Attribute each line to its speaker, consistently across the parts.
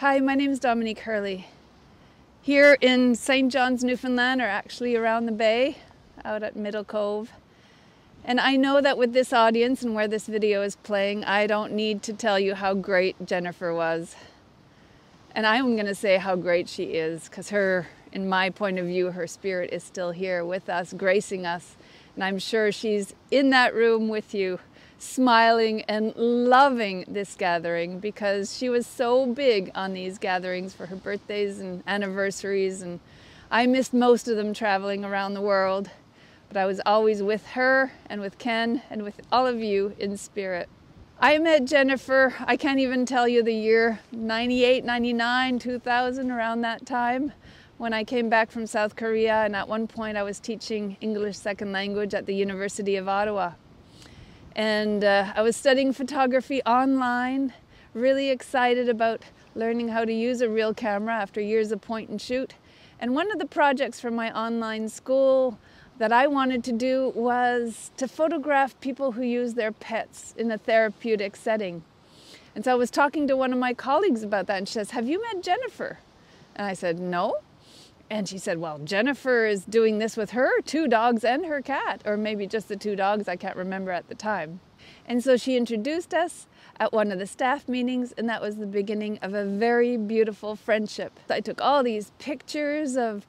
Speaker 1: Hi, my name is Dominique Hurley. Here in St. John's, Newfoundland, or actually around the bay, out at Middle Cove. And I know that with this audience and where this video is playing, I don't need to tell you how great Jennifer was. And I'm going to say how great she is, because in my point of view, her spirit is still here with us, gracing us. And I'm sure she's in that room with you, smiling and loving this gathering, because she was so big on these gatherings for her birthdays and anniversaries, and I missed most of them traveling around the world, but I was always with her and with Ken and with all of you in spirit. I met Jennifer, I can't even tell you the year, 98, 99, 2000, around that time, when I came back from South Korea, and at one point I was teaching English second language at the University of Ottawa. And I was studying photography online, really excited about learning how to use a real camera after years of point and shoot. And one of the projects for my online school that I wanted to do was to photograph people who use their pets in a therapeutic setting. And so I was talking to one of my colleagues about that, and she says, "Have you met Jennifer?" And I said, "No." And she said, "Well, Jennifer is doing this with her 2 dogs and her cat," or maybe just the 2 dogs, I can't remember at the time. And so she introduced us at one of the staff meetings, and that was the beginning of a very beautiful friendship. I took all these pictures of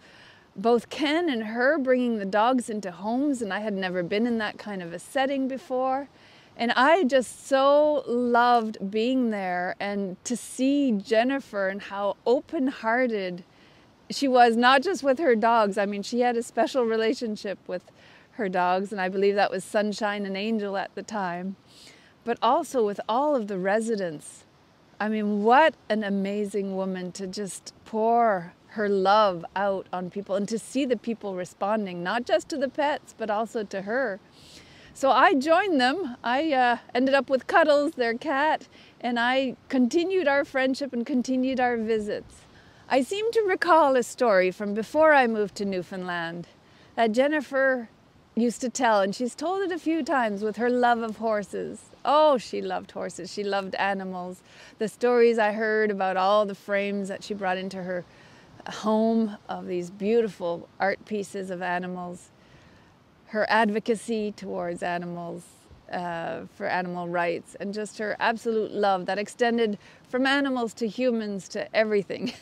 Speaker 1: both Ken and her bringing the dogs into homes, and I had never been in that kind of a setting before. And I just so loved being there and to see Jennifer and how open-hearted she was, not just with her dogs. I mean, she had a special relationship with her dogs, and I believe that was Sunshine and Angel at the time, but also with all of the residents. I mean, what an amazing woman to just pour her love out on people and to see the people responding, not just to the pets, but also to her. So I joined them. I ended up with Cuddles, their cat, and I continued our friendship and continued our visits. I seem to recall a story from before I moved to Newfoundland that Jennifer used to tell, and she's told it a few times, with her love of horses. Oh, she loved horses. She loved animals. The stories I heard about all the frames that she brought into her home of these beautiful art pieces of animals, her advocacy towards animals, for animal rights, and just her absolute love that extended from animals to humans to everything.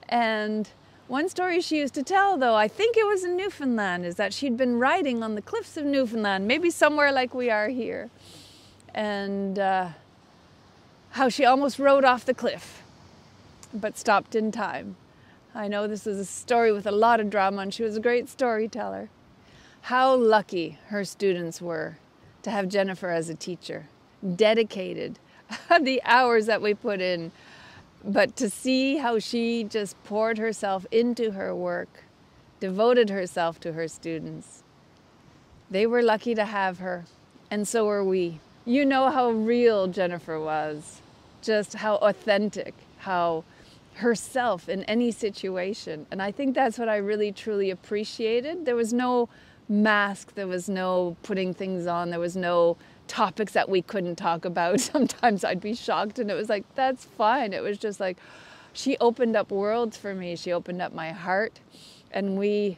Speaker 1: And one story she used to tell, though, I think it was in Newfoundland, is that she'd been riding on the cliffs of Newfoundland, maybe somewhere like we are here, and how she almost rode off the cliff, but stopped in time. I know this is a story with a lot of drama, and she was a great storyteller. How lucky her students were to have Jennifer as a teacher, dedicated, the hours that we put in, but to see how she just poured herself into her work, devoted herself to her students. They were lucky to have her, and so were we. You know how real Jennifer was, just how authentic, how herself in any situation. And I think that's what I really, truly appreciated. There was no mask, there was no putting things on, there was no topics that we couldn't talk about. Sometimes I'd be shocked, and it was like, that's fine. It was just like, she opened up worlds for me. She opened up my heart, and we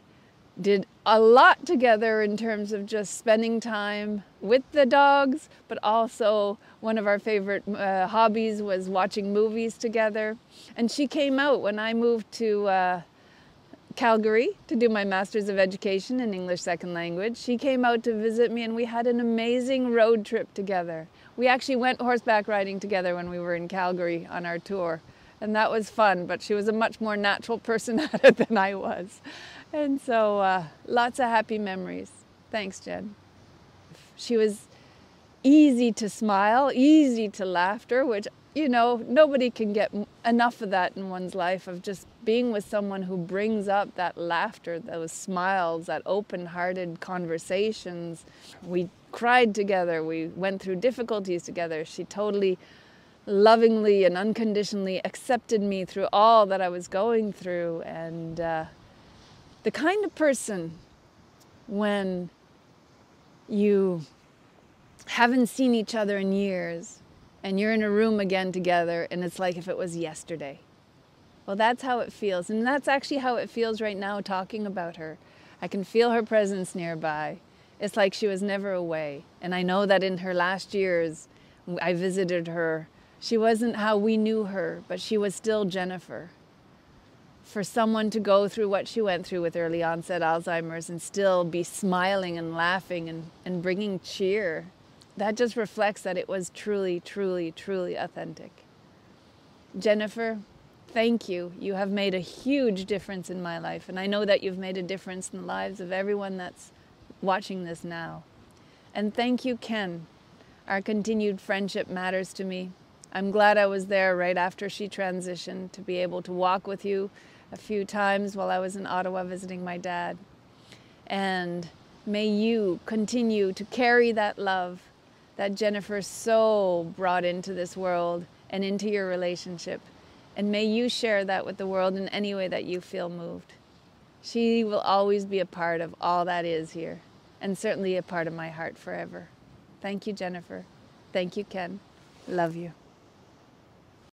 Speaker 1: did a lot together in terms of just spending time with the dogs, but also one of our favorite hobbies was watching movies together. And she came out when I moved to Calgary to do my Master's of Education in English Second Language. She came out to visit me, and we had an amazing road trip together. We actually went horseback riding together when we were in Calgary on our tour, and that was fun, but she was a much more natural person at it than I was. And so lots of happy memories. Thanks, Jen. She was easy to smile, easy to laughter, which, you know, nobody can get enough of that in one's life, of just being with someone who brings up that laughter, those smiles, that open-hearted conversations. We cried together. We went through difficulties together. She totally lovingly and unconditionally accepted me through all that I was going through. And the kind of person, when you haven't seen each other in years, and you're in a room again together, and it's like if it was yesterday. Well, that's how it feels, and that's actually how it feels right now talking about her. I can feel her presence nearby. It's like she was never away. And I know that in her last years, I visited her. She wasn't how we knew her, but she was still Jennifer. For someone to go through what she went through with early onset Alzheimer's and still be smiling and laughing and bringing cheer, that just reflects that it was truly, truly, truly authentic. Jennifer, thank you. You have made a huge difference in my life, and I know that you've made a difference in the lives of everyone that's watching this now. And thank you, Ken. Our continued friendship matters to me. I'm glad I was there right after she transitioned to be able to walk with you a few times while I was in Ottawa visiting my dad. And may you continue to carry that love that Jennifer so brought into this world and into your relationship. And may you share that with the world in any way that you feel moved. She will always be a part of all that is here, and certainly a part of my heart forever. Thank you, Jennifer. Thank you, Ken. Love you.